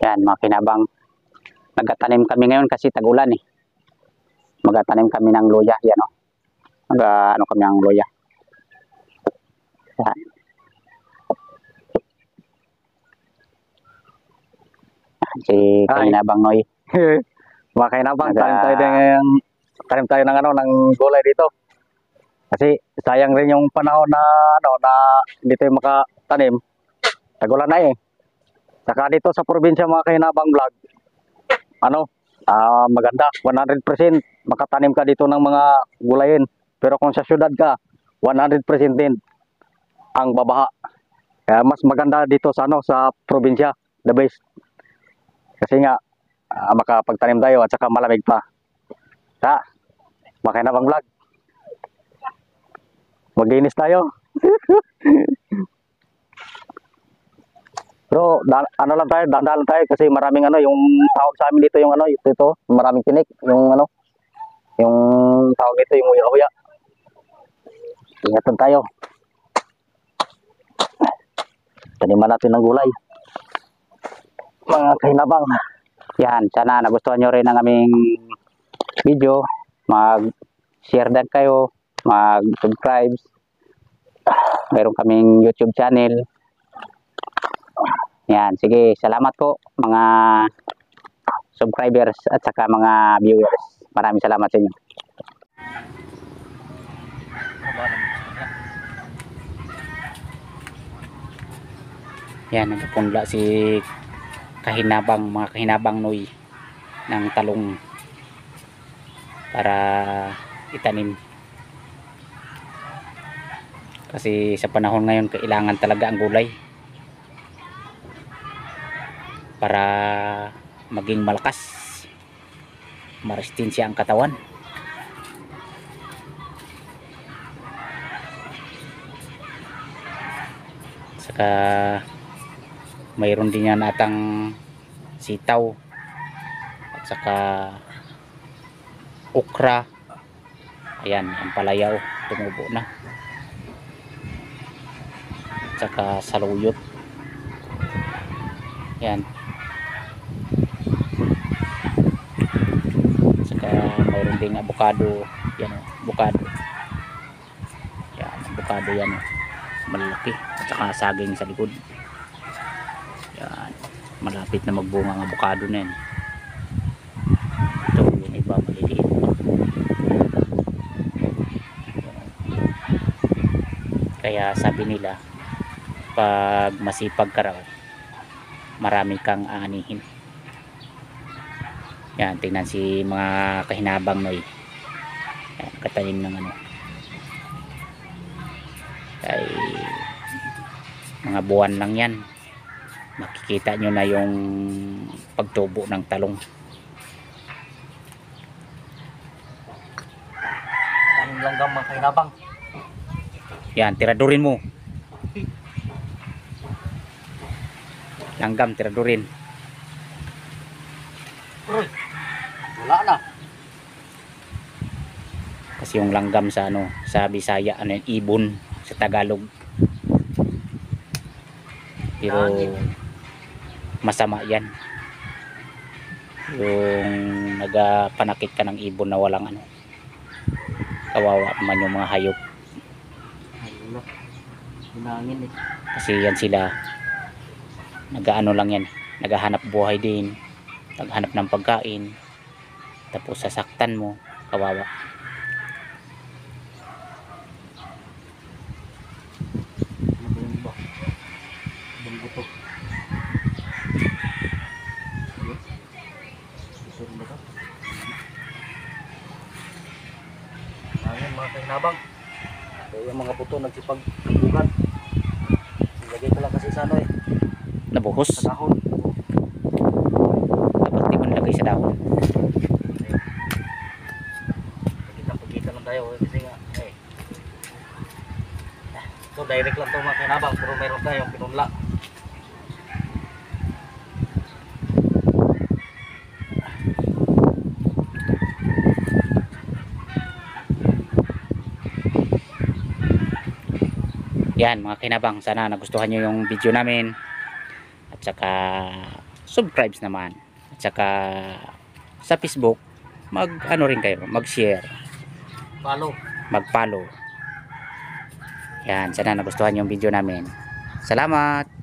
Yan mga kinabang, nagtatanim kami ngayon kasi tag-ulan eh. Magtatanim kami ng luya, yan o. Ano kami ng luya. Yan. Si Kainabang Noy. Mga kainabang, tanim tayo ng ng gulay dito. Kasi sayang rin yung panahon na na hindi tayo makatanim. Tagulan na eh. Saka dito sa probinsya mga kainabang vlog, maganda, 100% makatanim ka dito ng mga gulayin. Pero kung sa syudad ka, 100% din ang babaha. Kaya mas maganda dito sa sa probinsya, the best. Kasi nga makapagtanim tayo at saka malamig pa. Mga kainabang vlog, maglinis tayo. Pero lang tayo, dahan tayo kasi maraming yung tawag sa amin dito yung ito, maraming tinik, yung yung tawag dito yung uya-uya. Ingatan tayo. Taniman natin ng gulay. Mga kainabang. Yan, sana nagustuhan nyo rin ang aming video. Mag-share din kayo, mag-subscribe. Meron kaming YouTube channel. Yan, sige, salamat po mga subscribers at saka mga viewers. Maraming salamat sa inyo. Yan, nagpunla si mga kahinabang Noy ng talong para itanim. Kasi sa panahon ngayon kailangan talaga ang gulay para maging malakas, maresistinsya ang katawan. Saka mayroon din yan atang sitaw at saka okra. Ayan, ang palayaw tumubo na, at saka saluyot. Yan, saka mayroon din avocado. Yan o, avocado. Yan, avocado yan o, malaki. At saka saging sa likod. Yan, malapit na magbunga ang avocado na yan. Ito yung iba maliliit pa. Kaya sabi nila, pag masipag ka raw, marami kang aanihin. Yan, tingnan si mga kahinabang Noy. Yan, katanim ng ay mga buwan lang yan, makikita nyo na yung pagtubo ng talong. Anong langgam mga kainabang? Yan, tiradurin mo. Langgam, tiradurin. Uy, wala na. Kasi yung langgam sa sa Bisaya, ibon sa Tagalog. Pero masama yan. Yung nagapanakit ka ng ibon na walang kawawa naman yung mga hayop. Hinangin eh. Kasi yan sila, lang yan, naghahanap buhay din, naghanap ng pagkain, tapos sasaktan mo, kawawa. Ayan mga kainabang, yung mga buto nagsipag-bugan. Ilagay ko lang kasi sa Nabuhos. sa dahon. Dapat di mo nilagay sa dahon. Pagkita lang tayo kasi nga so direct lang to mga kainabang, pero meron tayong pinunla. Yan mga kainabang, sana nagustuhan nyo yung video namin. At saka subscribe naman. At saka sa Facebook, mag-ano rin kayo, mag-share, Follow. mag-follow. Yan, sana nagustuhan yung video namin. Salamat!